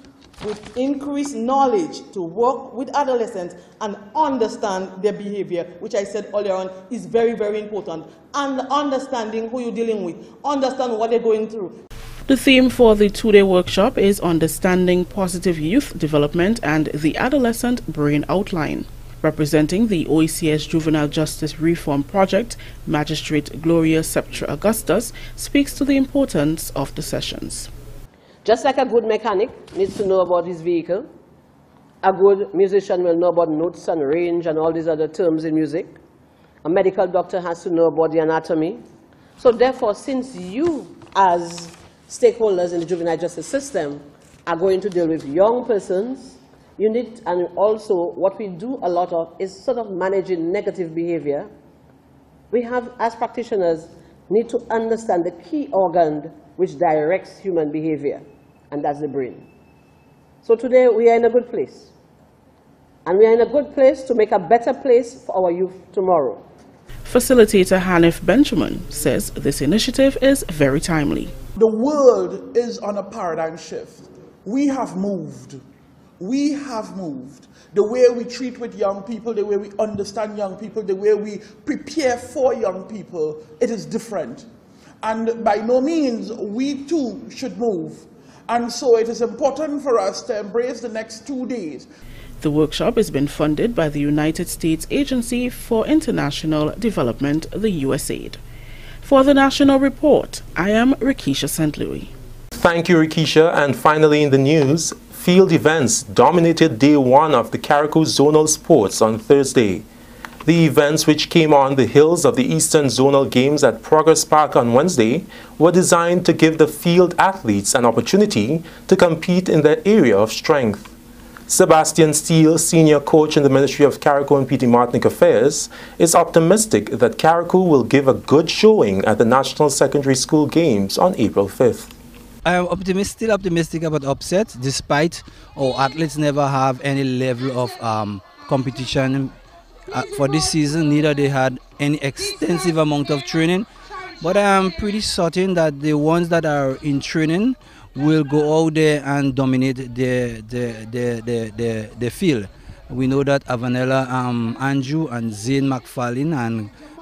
with increased knowledge to work with adolescents and understand their behavior, which I said earlier on is very, very important. And understanding who you're dealing with, understand what they're going through. The theme for the 2-day workshop is Understanding Positive Youth Development and the Adolescent Brain Outline. Representing the OECS Juvenile Justice Reform Project, Magistrate Gloria Septra Augustus speaks to the importance of the sessions. Just like a good mechanic needs to know about his vehicle, a good musician will know about notes and range and all these other terms in music. A medical doctor has to know about the anatomy. So therefore, since you as stakeholders in the juvenile justice system are going to deal with young persons, you need, and also what we do a lot of is sort of managing negative behavior. We have, as practitioners, need to understand the key organ which directs human behavior, and that's the brain. So today we are in a good place. And we are in a good place to make a better place for our youth tomorrow. Facilitator Hanif Benjamin says this initiative is very timely. The world is on a paradigm shift. We have moved. We have moved. The way we treat with young people, the way we understand young people, the way we prepare for young people, it is different. And by no means, we too should move. And so it is important for us to embrace the next 2 days. The workshop has been funded by the United States Agency for International Development, the USAID. For the National Report, I am Rikisha St. Louis. Thank you, Rikisha. And finally in the news, field events dominated day one of the Carriacou Zonal Sports on Thursday. The events, which came on the hills of the Eastern Zonal Games at Progress Park on Wednesday, were designed to give the field athletes an opportunity to compete in their area of strength. Sebastian Steele, senior coach in the Ministry of Carriacou and Petite Martinique Affairs, is optimistic that Carriacou will give a good showing at the National Secondary School Games on April 5th. I am still optimistic about upset, despite our athletes never have any level of competition for this season. Neither they had any extensive amount of training, but I am pretty certain that the ones that are in training will go out there and dominate the field. We know that Avanella Andrew and Zane McFarlane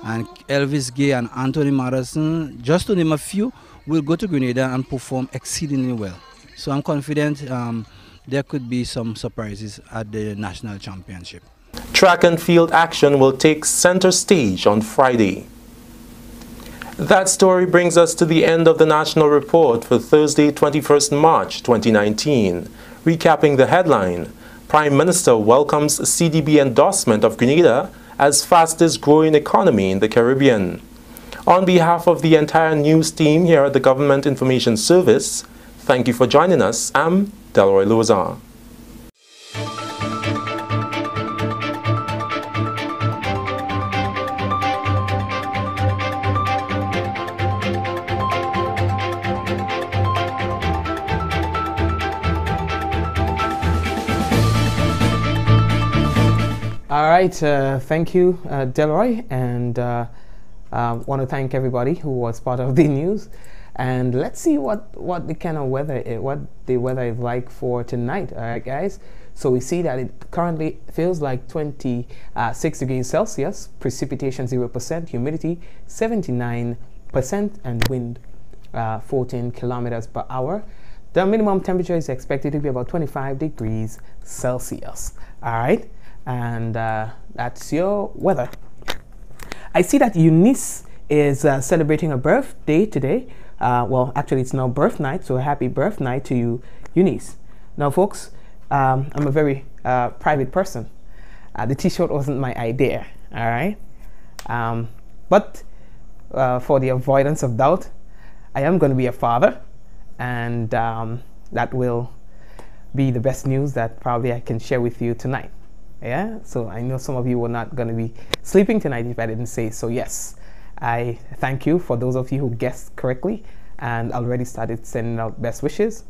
and Elvis Gay and Anthony Madison, just to name a few, will go to Grenada and perform exceedingly well. So I'm confident there could be some surprises at the national championship. Track and field action will take center stage on Friday. That story brings us to the end of the National Report for Thursday, 21st March 2019. Recapping the headline, Prime Minister welcomes CDB endorsement of Grenada as fastest growing economy in the Caribbean. On behalf of the entire news team here at the Government Information Service, thank you for joining us. I'm Delroy Lozan. All right, thank you, Delroy, and want to thank everybody who was part of the news. And let's see what the kind of weather is like for tonight. All right, guys. So we see that it currently feels like 26 degrees Celsius, precipitation 0%, humidity 79%, and wind 14 kilometers per hour. The minimum temperature is expected to be about 25 degrees Celsius. All right. And that's your weather. I see that Eunice is celebrating her birthday today. Well, actually, it's now birth night, so happy birth night to you, Eunice. Now, folks, I'm a very private person. The t-shirt wasn't my idea, all right? But for the avoidance of doubt, I am going to be a father, and that will be the best news that probably I can share with you tonight. Yeah, so I know some of you were not going to be sleeping tonight if I didn't say so. Yes, I thank you for those of you who guessed correctly and already started sending out best wishes.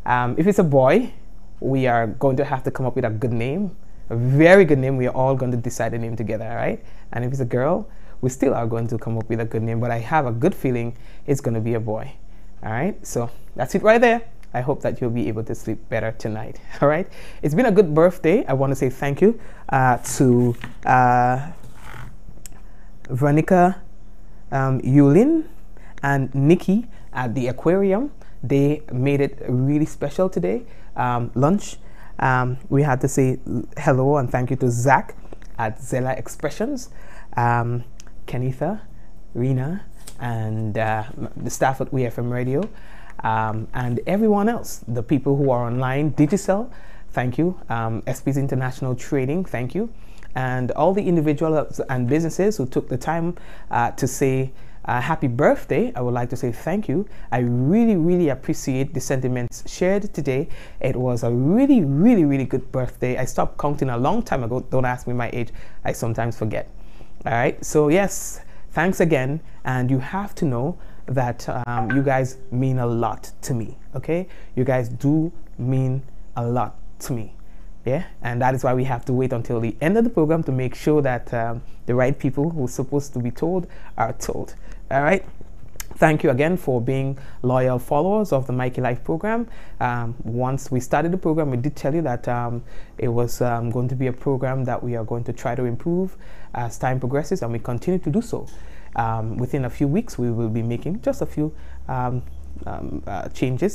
If it's a boy, we are going to have to come up with a good name, a very good name. We are all going to decide a name together, all right? And if it's a girl, we still are going to come up with a good name, but I have a good feeling it's going to be a boy, all right? So that's it right there. I hope that you'll be able to sleep better tonight. All right. It's been a good birthday. I want to say thank you to Veronica Yulin and Nikki at the aquarium. They made it really special today. Lunch. We had to say hello and thank you to Zach at Zella Expressions, Kenitha, Rena, and the staff at WFM Radio. And everyone else, the people who are online, Digicel, thank you. SP's International Trading, thank you. and all the individuals and businesses who took the time to say happy birthday. I would like to say thank you. I really appreciate the sentiments shared today. It was a really good birthday. I stopped counting a long time ago. Don't ask me my age. I sometimes forget. All right. So yes, thanks again. And you have to know that you guys mean a lot to me. Okay, you guys do mean a lot to me. Yeah, and that is why we have to wait until the end of the program to make sure that the right people who are supposed to be told are told. All right. Thank you again for being loyal followers of the Mikey Life program. Once we started the program, we did tell you that it was going to be a program that we are going to try to improve as time progresses, and we continue to do so. Within a few weeks, we will be making just a few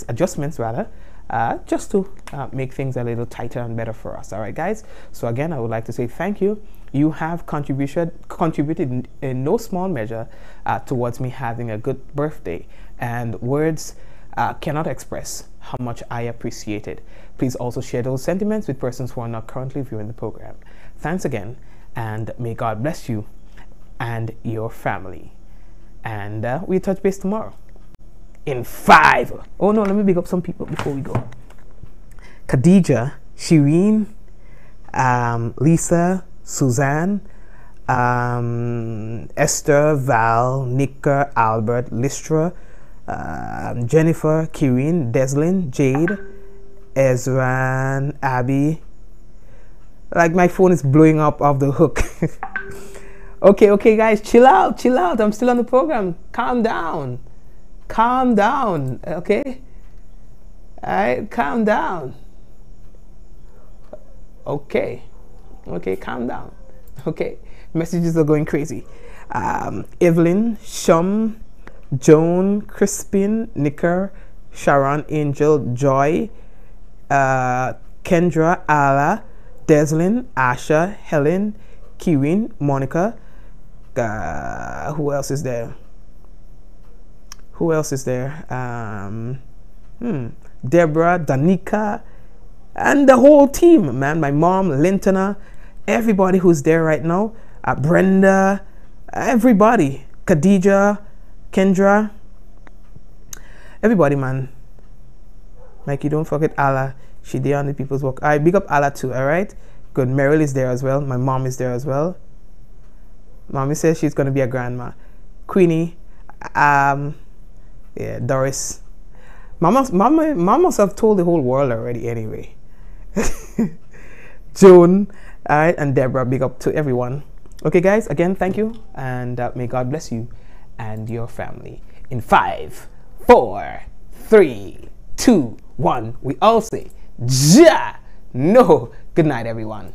adjustments rather, just to make things a little tighter and better for us. All right, guys. So again, I would like to say thank you. You have contributed in no small measure towards me having a good birthday, and words cannot express how much I appreciate it. Please also share those sentiments with persons who are not currently viewing the program. Thanks again, and may God bless you and your family. And we'll touch base tomorrow in 5. Oh no, let me big up some people before we go. Khadija, Shireen, Lisa, Suzanne, Esther, Val, Nika, Albert, Listra, Jennifer, Kirin, Deslin, Jade, Ezran, Abby. Like, my phone is blowing up off the hook. Okay, guys, chill out. I'm still on the program. Calm down, okay? All right, calm down. Okay, calm down. Okay, messages are going crazy. Evelyn, Shum, Joan, Crispin, Nicker, Sharon, Angel, Joy, Kendra, Ala, Deslin, Asha, Helen, Kirin, Monica. Who else is there? Deborah, Danica, and the whole team, man. My mom, Lintana, everybody who's there right now, Brenda, everybody, Khadija, Kendra, everybody, man. Mikey, don't forget Allah. She there on the people's work. I big up Allah too. All right, good. Meryl is there as well. My mom is there as well. Mommy says she's gonna be a grandma. Queenie, yeah, Doris. Mama must have told the whole world already anyway. Joan, all right, and Deborah, big up to everyone. Okay, guys, again, thank you, and may God bless you and your family. In 5, 4, 3, 2, 1, we all say, Ja! No! Good night, everyone.